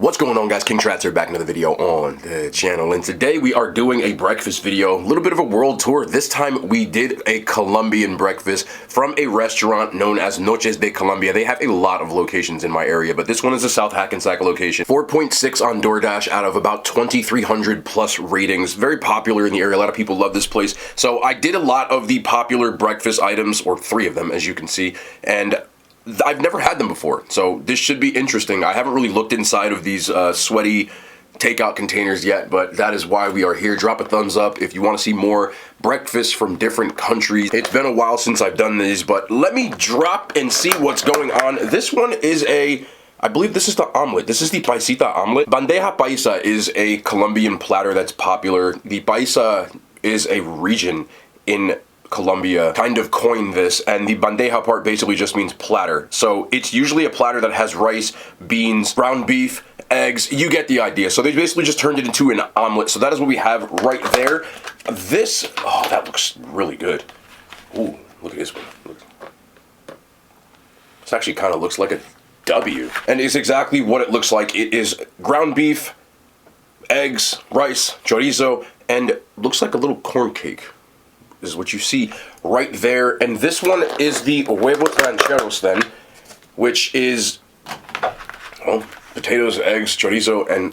What's going on, guys? King Trats here, back another video on the channel, and today we are doing a breakfast video, a little bit of a world tour. This time we did a Colombian breakfast from a restaurant known as Noches de Colombia. They have a lot of locations in my area, but this one is a South Hackensack location. 4.6 on DoorDash out of about 2,300 plus ratings. Very popular in the area. A lot of people love this place. So I did a lot of the popular breakfast items, or 3 of them, as you can see, and I've never had them before, so this should be interesting. I haven't really looked inside of these sweaty takeout containers yet, but that is why we are here. Drop a thumbs up if you want to see more breakfasts from different countries. It's been a while since I've done these, but let me drop and see what's going on. This one is I believe this is the omelet. This is the paisita omelet. Bandeja paisa is a Colombian platter that's popular. The paisa is a region in Colombia kind of coined this, and the bandeja part basically just means platter. So it's usually a platter that has rice, beans, ground beef, eggs. You get the idea. So they basically just turned it into an omelet. So that is what we have right there. This, oh, that looks really good. Ooh, look at this one. Look. This actually kind of looks like a W. And it's exactly what it looks like. It is ground beef, eggs, rice, chorizo, and looks like a little corn cake. Is what you see right there. And this one is the huevos rancheros then, which is, well, potatoes, eggs, chorizo, and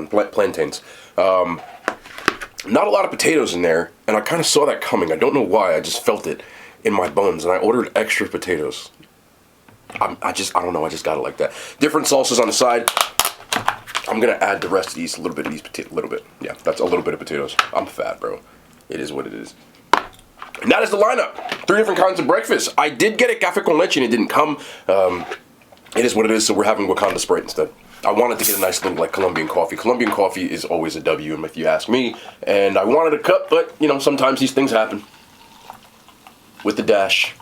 plantains. Not a lot of potatoes in there, and I kind of saw that coming. I don't know why, I just felt it in my bones, and I ordered extra potatoes. I don't know, I just got it like that. Different salsas on the side. I'm gonna add the rest of these, a little bit of these potatoes, a little bit. Yeah, that's a little bit of potatoes. I'm fat, bro. It is what it is. And that is the lineup. 3 different kinds of breakfast. I did get a café con leche and it didn't come. It is what it is, so we're having Wakanda Sprite instead. I wanted to get a nice little, like, Colombian coffee. Colombian coffee is always a W, if you ask me. And I wanted a cup, but, you know, sometimes these things happen. With the dash.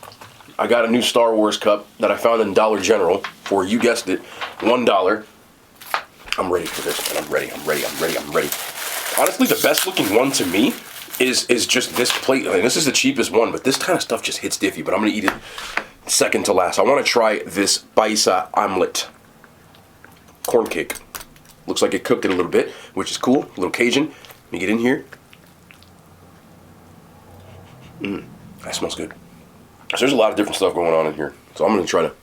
I got a new Star Wars cup that I found in Dollar General for, you guessed it, $1. I'm ready for this, man. I'm ready. Honestly, the best looking one to me is just this plate. I mean, this is the cheapest one, but this kind of stuff just hits diffy, but I'm going to eat it second to last. I want to try this paisa omelet. Corn cake. Looks like it cooked it a little bit, which is cool. A little Cajun. Let me get in here. That smells good. So there's a lot of different stuff going on in here. So I'm going to try to...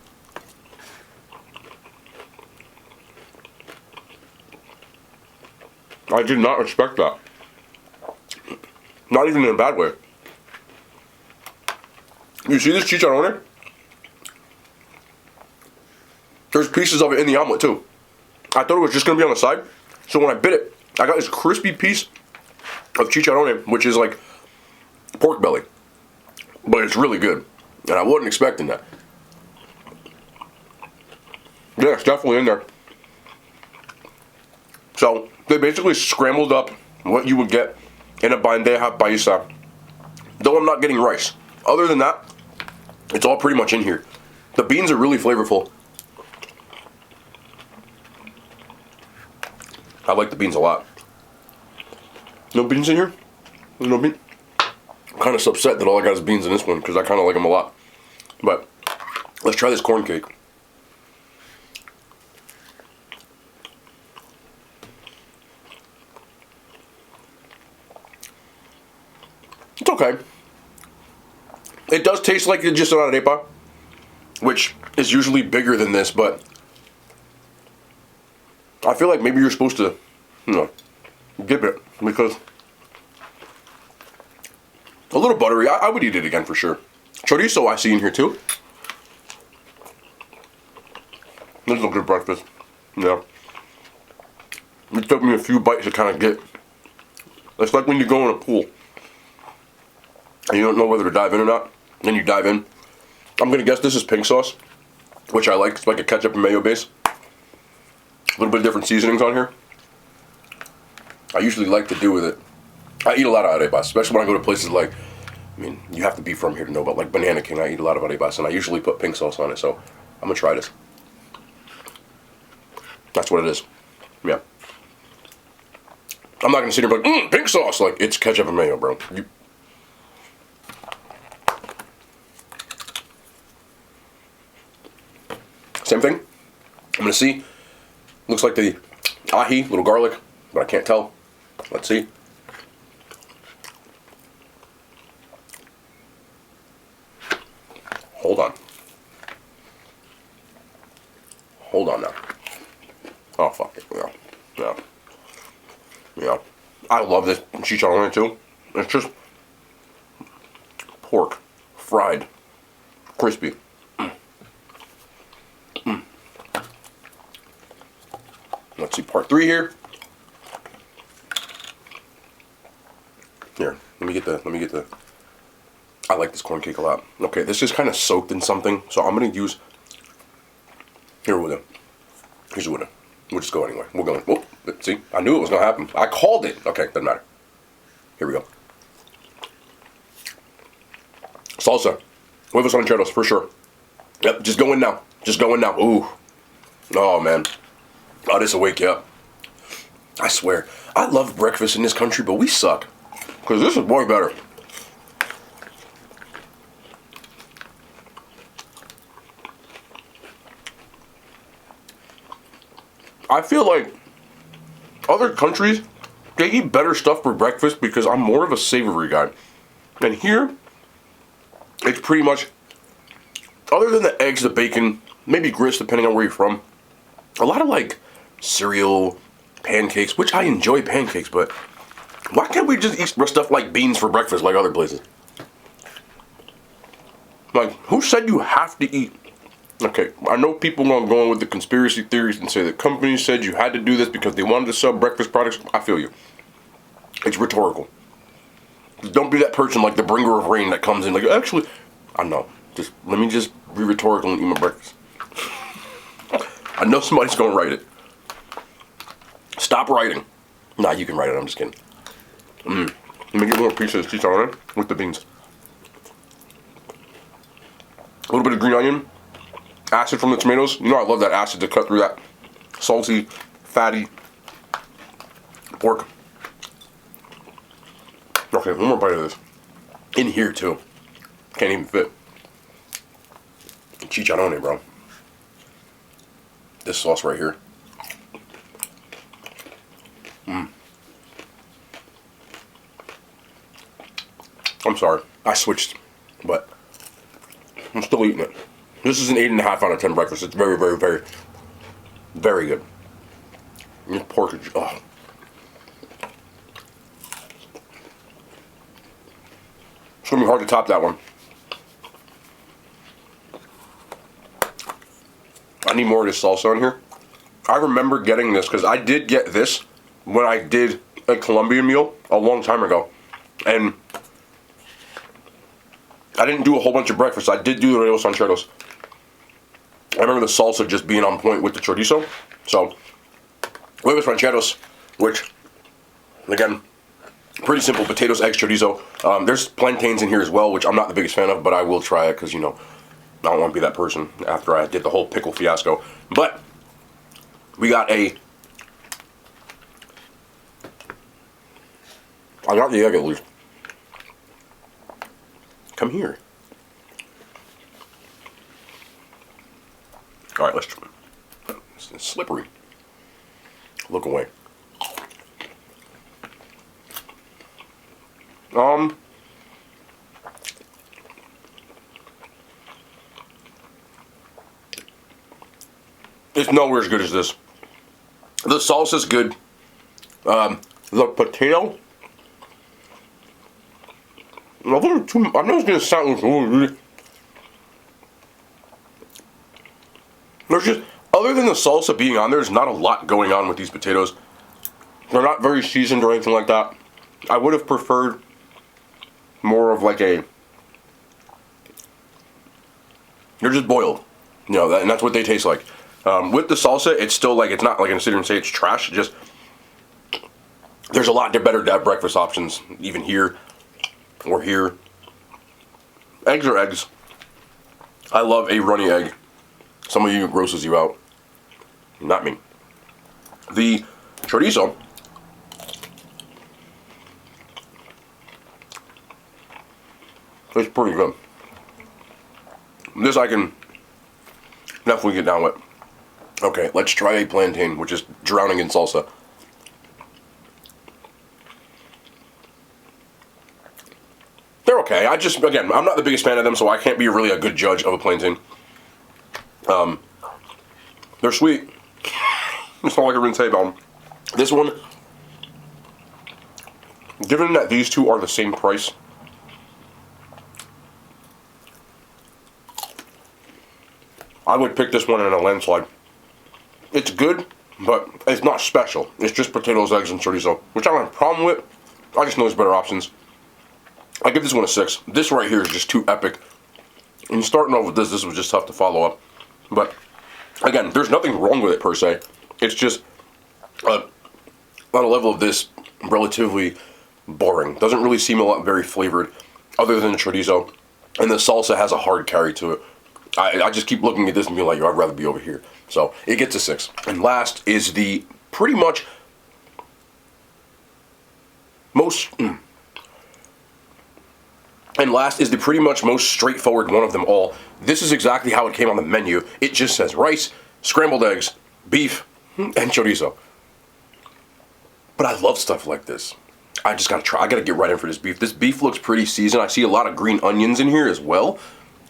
I did not expect that. Not even in a bad way. You see this chicharrón? There's pieces of it in the omelet too. I thought it was just going to be on the side. So when I bit it, I got this crispy piece of chicharrón, which is like pork belly. But it's really good. And I wasn't expecting that. Yeah, it's definitely in there. So they basically scrambled up what you would get in a bandeja paisa, though I'm not getting rice. Other than that, it's all pretty much in here. The beans are really flavorful. I like the beans a lot. No beans in here? No beans? I'm kind of upset that all I got is beans in this one, because I kind of like them a lot. But let's try this corn cake. It's okay. It does taste like it's just an arepa, which is usually bigger than this, but I feel like maybe you're supposed to, you know, dip it, because a little buttery. I would eat it again for sure. Chorizo I see in here too. This is a good breakfast. Yeah. It took me a few bites to kind of get. It's like when you go in a pool and you don't know whether to dive in or not, then you dive in. I'm gonna guess this is pink sauce, which I like. It's like a ketchup and mayo base. A little bit of different seasonings on here. I usually like to do with it. I eat a lot of arepas, especially when I go to places like, I mean, you have to be from here to know about, like Banana King. I eat a lot of arepas, and I usually put pink sauce on it, so I'm gonna try this. That's what it is. Yeah. I'm not gonna sit here and be like, pink sauce! Like, it's ketchup and mayo, bro. Same thing. I'm gonna see. Looks like the Ají, little garlic, but I can't tell. Let's see. Hold on. Hold on now. Oh, fuck it. Yeah. Yeah. Yeah. I love this chicharrón too. It's just pork, fried, crispy. Let's see part 3 here. Here, let me get the. I like this corn cake a lot. Okay, this is kind of soaked in something, so I'm gonna use. Here we'll go. Here's what we'll just go anyway. We're going. Whoop, see, I knew it was gonna happen. I called it. Okay, doesn't matter. Here we go. Salsa, huevos rancheros for sure. Yep, just go in now. Just go in now. Ooh. Oh man. Oh, this will wake you up. I swear, I love breakfast in this country, but we suck. Because this is way better. I feel like other countries, they eat better stuff for breakfast because I'm more of a savory guy. And here, it's pretty much, other than the eggs, the bacon, maybe grits depending on where you're from, a lot of like cereal, pancakes, which I enjoy pancakes, but why can't we just eat stuff like beans for breakfast like other places? Like, who said you have to eat? Okay, I know people are going with the conspiracy theories and say that companies said you had to do this because they wanted to sell breakfast products. I feel you. It's rhetorical. Don't be that person like the bringer of rain that comes in like, actually, I know. Just let me just be rhetorical and eat my breakfast. I know somebody's going to write it. Stop writing. Nah, you can write it. I'm just kidding. Let me get more pieces of chicharrón with the beans. A little bit of green onion. Acid from the tomatoes. You know I love that acid to cut through that salty, fatty pork. Okay, one more bite of this. In here too. Can't even fit. Chicharrón, bro. This sauce right here. I'm sorry, I switched, but I'm still eating it. This is an 8.5 out of 10 breakfast. It's very, very, very, very good. This pork is, oh. It's gonna be hard to top that one. I need more of this salsa on here. I remember getting this because I did get this when I did a Colombian meal a long time ago, and I didn't do a whole bunch of breakfast. I did do the huevos rancheros. I remember the salsa just being on point with the chorizo. So, huevos rancheros, which, again, pretty simple: potatoes, eggs, chorizo. There's plantains in here as well, which I'm not the biggest fan of, but I will try it because, you know, I don't want to be that person after I did the whole pickle fiasco. But we got I got the egg at least. Come here. All right, let's try. It's slippery. Look away. It's nowhere as good as this. The salsa's good. The potato. I know it's gonna sound like, there's just, other than the salsa being on there, there's not a lot going on with these potatoes. They're not very seasoned or anything like that. I would have preferred more of like they're just boiled, you know, and that's what they taste like. With the salsa, it's still like, it's not like I'm sitting and say it's trash. Just, there's a lot better breakfast options, even here or here. Eggs are eggs. I love a runny egg. Some of you, it grosses you out. Not me. The chorizo, it's pretty good. This I can definitely get down with. Okay, let's try a plantain, which is drowning in salsa. They're okay. Again, I'm not the biggest fan of them, so I can't be really a good judge of a plantain. They're sweet. It's not like I didn't say about them. This one, given that these two are the same price, I would pick this one in a landslide. It's good, but it's not special. It's just potatoes, eggs, and chorizo, which I don't have a problem with. I just know there's better options. I give this one a 6. This right here is just too epic. And starting off with this was just tough to follow up. But again, there's nothing wrong with it per se. It's just on a level of this, relatively boring. Doesn't really seem very flavored, other than the chorizo. And the salsa has a hard carry to it. I just keep looking at this and being like, I'd rather be over here. So it gets a 6. And last is the pretty much most straightforward one of them all. This is exactly how it came on the menu. It just says rice, scrambled eggs, beef, and chorizo. But I love stuff like this. I just gotta try. I gotta get right in for this beef. This beef looks pretty seasoned. I see a lot of green onions in here as well.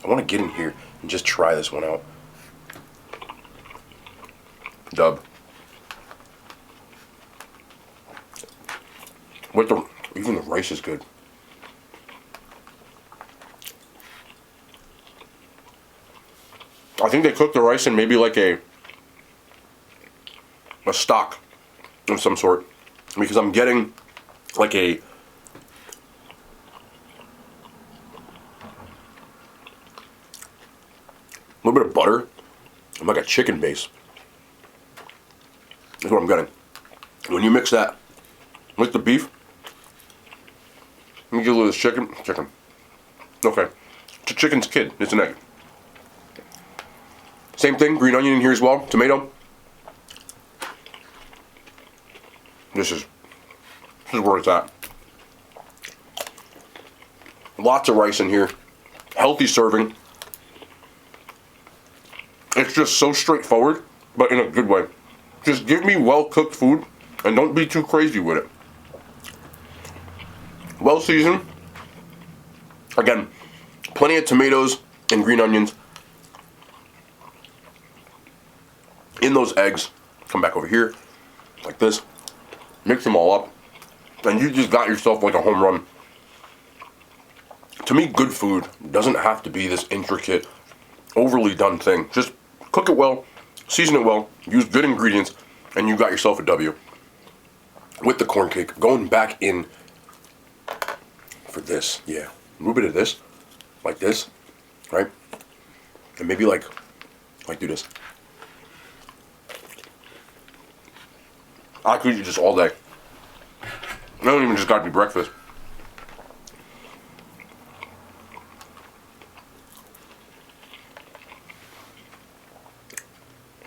I want to get in here and just try this one out. Dub. Even the rice is good. I think they cook the rice in maybe like a stock of some sort, because I'm getting like a little bit of butter and like a chicken base. That's what I'm getting. When you mix that with the beef, let me get a little of this chicken. Okay, it's a chicken's kid. It's an egg. Same thing, green onion in here as well, tomato. This is where it's at. Lots of rice in here. Healthy serving. It's just so straightforward, but in a good way. Just give me well-cooked food, and don't be too crazy with it. Well seasoned. Again, plenty of tomatoes and green onions. In those eggs, come back over here, like this. Mix them all up, and you just got yourself like a home run. To me, good food doesn't have to be this intricate, overly done thing. Just cook it well, season it well, use good ingredients, and you got yourself a W. With the corn cake, going back in for this, yeah. A little bit of this, like this, right? And maybe like do this. I could eat this all day. I don't even just got to be breakfast.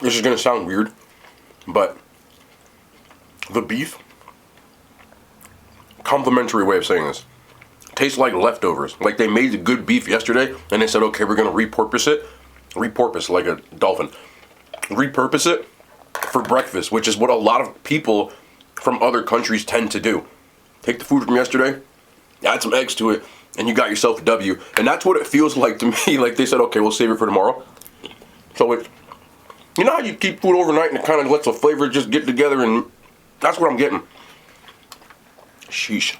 This is going to sound weird, but the beef, complimentary way of saying this, tastes like leftovers. Like they made the good beef yesterday, and they said, okay, we're going to repurpose it. Repurpose, like a dolphin. Repurpose it for breakfast, which is what a lot of people from other countries tend to do. Take the food from yesterday, add some eggs to it, and you got yourself a W. And that's what it feels like to me. Like they said, okay, we'll save it for tomorrow. So it, you know how you keep food overnight and it kind of lets the flavor just get together, and that's what I'm getting. Sheesh.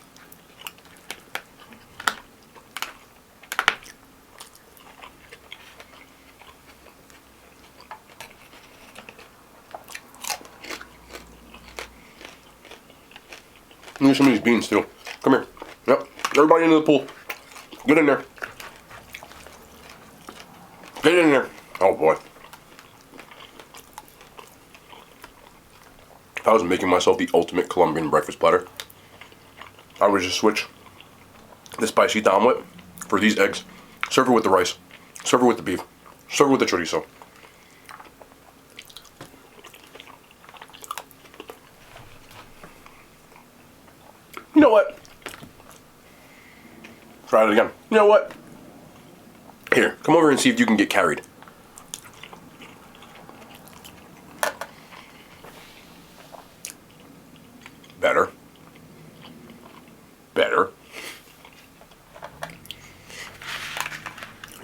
Look at some of these beans too. Come here. Yep. Everybody into the pool. Get in there. Get in there. Oh boy. If I was making myself the ultimate Colombian breakfast platter, I would just switch this paisita omelette for these eggs. Serve it with the rice. Serve it with the beef. Serve it with the chorizo. You know what? Try it again. You know what? Here, come over and see if you can get carried.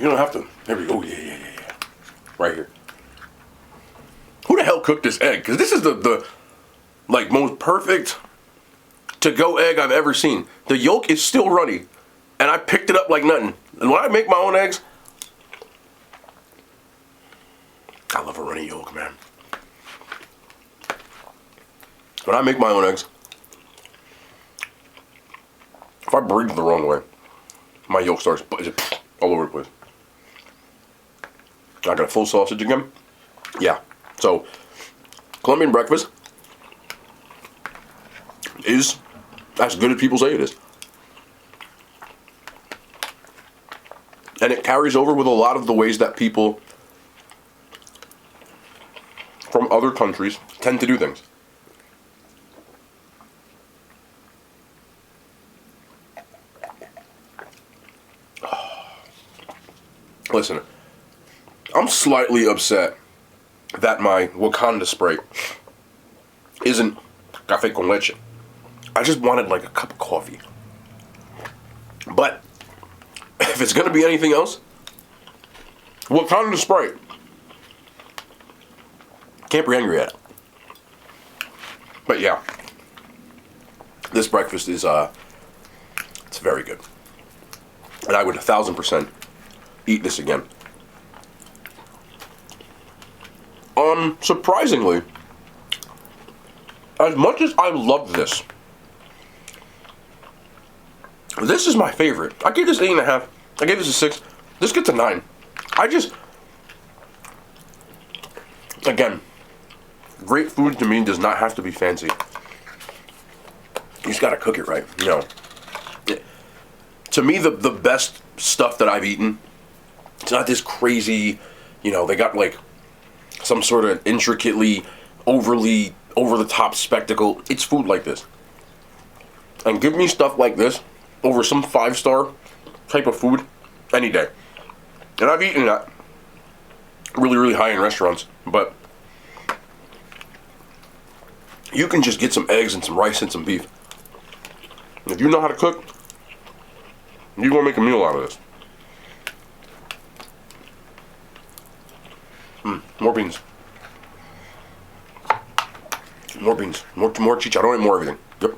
You don't have to. There we go. Yeah. Right here. Who the hell cooked this egg? Because this is the like most perfect to-go egg I've ever seen. The yolk is still runny, and I picked it up like nothing. And when I make my own eggs, I love a runny yolk, man. When I make my own eggs, if I breathe the wrong way, my yolk starts all over the place. I got a full sausage again. Yeah. So, Colombian breakfast is as good as people say it is. And it carries over with a lot of the ways that people from other countries tend to do things. Listen, I'm slightly upset that my Wakanda Sprite isn't café con leche. I just wanted like a cup of coffee. But if it's gonna be anything else, Wakanda Sprite. Can't be angry at it. But yeah, this breakfast is it's very good, and I would 1000% eat this again. Surprisingly, as much as I love this, this is my favorite. I gave this 8.5. I gave this a 6. This gets a 9. Again, great food to me does not have to be fancy. You just gotta cook it right, you know. To me, the best stuff that I've eaten, it's not this crazy, you know, they got like some sort of intricately, overly, over-the-top spectacle. It's food like this. And give me stuff like this over some 5-star type of food any day. And I've eaten at really, really high-end restaurants, but you can just get some eggs and some rice and some beef. If you know how to cook, you're gonna make a meal out of this. More beans. More beans. More chicharrón and more everything. Yep.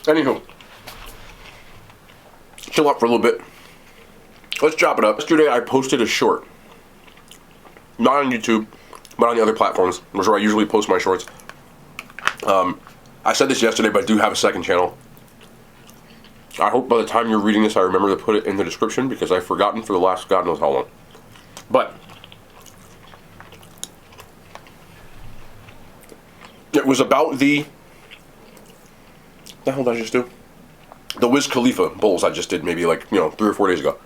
Anywho, chill out for a little bit. Let's chop it up. Yesterday I posted a short. Not on YouTube, but on the other platforms, which is where I usually post my shorts. I said this yesterday, but I do have a second channel. I hope by the time you're reading this, I remember to put it in the description, because I've forgotten for the last God knows how long. But it was about the hell did I just do? The Wiz Khalifa bowls I just did maybe like, 3 or 4 days ago.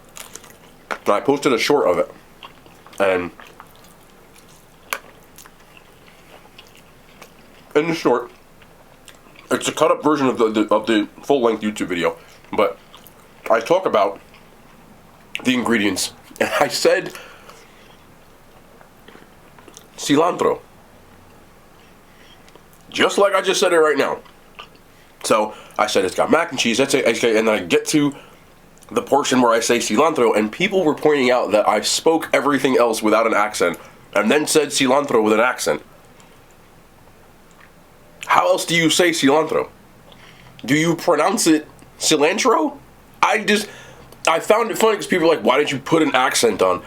And I posted a short of it. And in the short, it's a cut-up version of the full-length YouTube video, but I talk about the ingredients, and I said cilantro, just like I just said it right now. So I said it's got mac and cheese. That's it. Okay, and then I get to the portion where I say cilantro, and people were pointing out that I spoke everything else without an accent, and then said cilantro with an accent. How else do you say cilantro? Do you pronounce it cilantro? I found it funny because people are like, why did you put an accent on?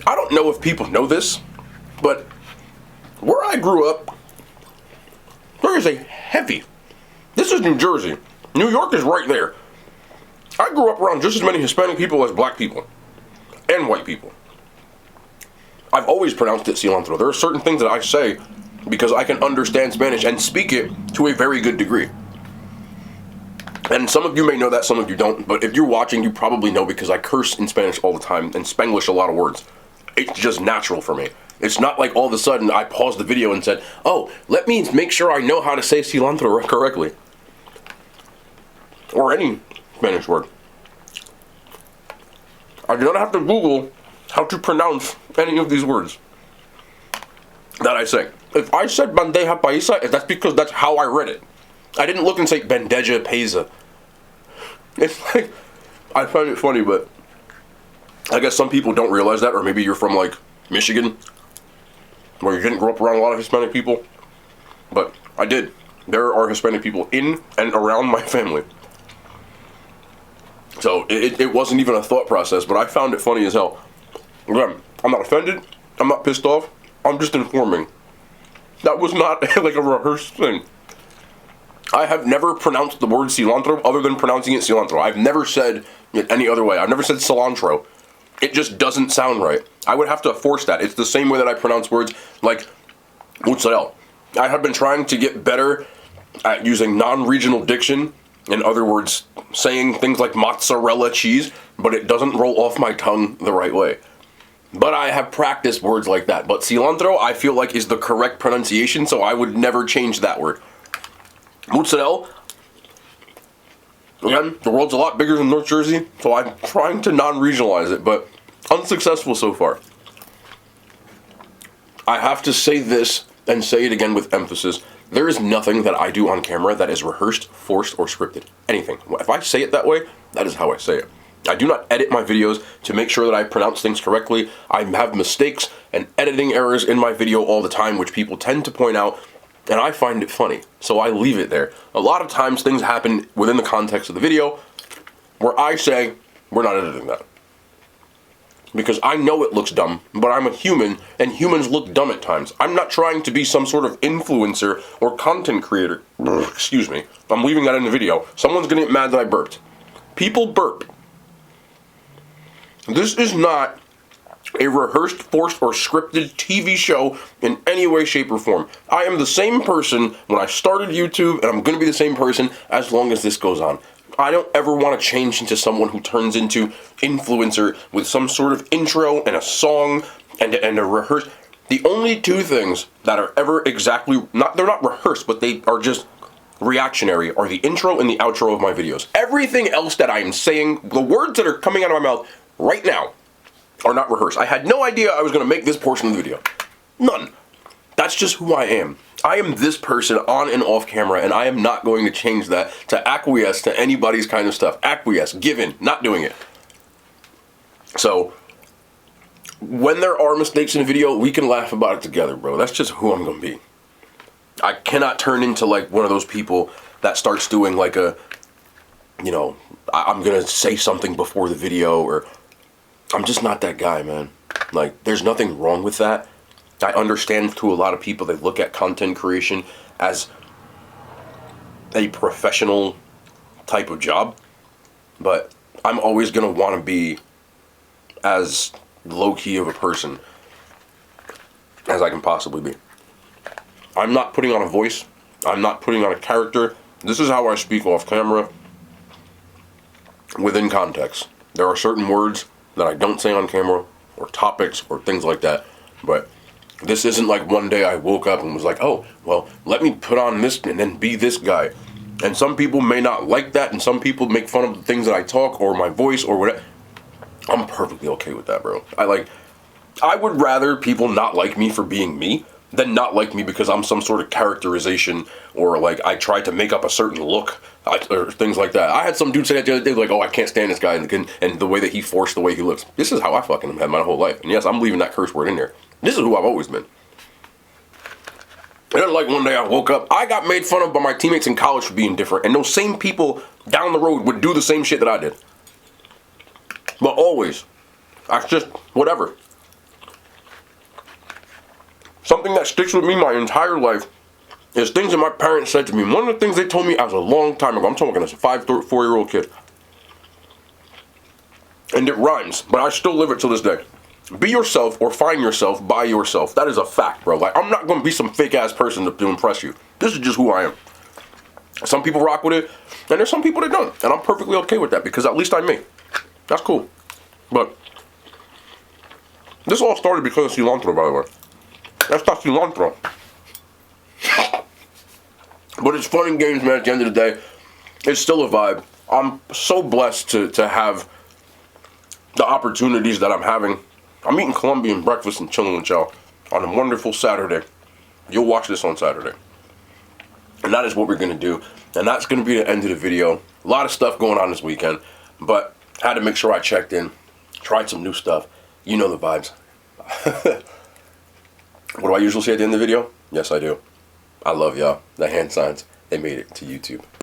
I don't know if people know this, but where I grew up, there is a heavy, this is New Jersey. New York is right there. I grew up around just as many Hispanic people as black people and white people. I've always pronounced it cilantro. There are certain things that I say because I can understand Spanish and speak it to a very good degree. And some of you may know that, some of you don't, but if you're watching, you probably know because I curse in Spanish all the time and Spanglish a lot of words. It's just natural for me. It's not like all of a sudden I paused the video and said, oh, let me make sure I know how to say cilantro correctly. Or any Spanish word. I do not have to Google how to pronounce any of these words that I say. If I said bandeja paisa, that's because that's how I read it. I didn't look and say bandeja paisa. It's like, I find it funny, but I guess some people don't realize that, or maybe you're from like Michigan, where you didn't grow up around a lot of Hispanic people, but I did. There are Hispanic people in and around my family. So it wasn't even a thought process, but I found it funny as hell. Again, I'm not offended, I'm not pissed off, I'm just informing. That was not like a rehearsed thing. I have never pronounced the word cilantro other than pronouncing it cilantro. I've never said it any other way. I've never said cilantro. It just doesn't sound right. I would have to force that. It's the same way that I pronounce words like mozzarella. I have been trying to get better at using non-regional diction. In other words, saying things like mozzarella cheese, but it doesn't roll off my tongue the right way. But I have practiced words like that. But cilantro, I feel like, is the correct pronunciation, so I would never change that word. Mozzarella, again, the world's a lot bigger than North Jersey, so I'm trying to non-regionalize it, but unsuccessful so far. I have to say this, and say it again with emphasis. There is nothing that I do on camera that is rehearsed, forced, or scripted. Anything. If I say it that way, that is how I say it. I do not edit my videos to make sure that I pronounce things correctly. I have mistakes and editing errors in my video all the time, which people tend to point out, and I find it funny, so I leave it there. A lot of times things happen within the context of the video where I say, we're not editing that. Because I know it looks dumb, but I'm a human, and humans look dumb at times. I'm not trying to be some sort of influencer or content creator. Excuse me. I'm leaving that in the video. Someone's gonna get mad that I burped. People burp. This is not a rehearsed, forced, or scripted TV show in any way, shape, or form. I am the same person when I started YouTube, and I'm going to be the same person as long as this goes on. I don't ever want to change into someone who turns into influencer with some sort of intro and a song and a rehearse. The only two things that are ever exactly, they're not rehearsed, but they are just reactionary, are the intro and the outro of my videos. Everything else that I am saying, the words that are coming out of my mouth right now, are not rehearsed. I had no idea I was going to make this portion of the video. None. That's just who I am. I am this person on and off camera, and I am not going to change that to acquiesce to anybody's kind of stuff. Acquiesce, give in, not doing it. So, when there are mistakes in a video, we can laugh about it together, bro. That's just who I'm going to be. I cannot turn into like one of those people that starts doing like a, you know, I'm going to say something before the video, or I'm just not that guy, man. Like, there's nothing wrong with that. I understand to a lot of people, they look at content creation as a professional type of job. But I'm always going to want to be as low-key of a person as I can possibly be. I'm not putting on a voice. I'm not putting on a character. This is how I speak off camera within context. There are certain words that I don't say on camera, or topics, or things like that. But this isn't like one day I woke up and was like, oh, well, let me put on this and then be this guy. And some people may not like that, and some people make fun of the things that I talk, or my voice, or whatever. I'm perfectly okay with that, bro. I would rather people not like me for being me than not like me because I'm some sort of characterization, or like I tried to make up a certain look, or things like that. I had some dude say that the other day, like, oh, I can't stand this guy, and the way that he forced the way he looks. This is how I fucking had my whole life. And yes, I'm leaving that curse word in there. This is who I've always been. And then like one day I woke up, I got made fun of by my teammates in college for being different, and those same people down the road would do the same shit that I did. But always, that's just whatever. Something that sticks with me my entire life is things that my parents said to me. One of the things they told me, I was a long time ago. I'm talking as a 4-year-old kid. And it rhymes, but I still live it to this day. Be yourself or find yourself by yourself. That is a fact, bro. Like, I'm not going to be some fake-ass person to impress you. This is just who I am. Some people rock with it, and there's some people that don't. And I'm perfectly okay with that because at least I'm me. That's cool. But this all started because of cilantro, by the way. That's not cilantro. But it's fun and games, man. At the end of the day, it's still a vibe. I'm so blessed to have the opportunities that I'm having. I'm eating Colombian breakfast and chilling with y'all on a wonderful Saturday. You'll watch this on Saturday. And that is what we're going to do. And that's going to be the end of the video. A lot of stuff going on this weekend. But I had to make sure I checked in. Tried some new stuff. You know the vibes. What do I usually say at the end of the video? Yes, I do. I love y'all. The hand signs, they made it to YouTube.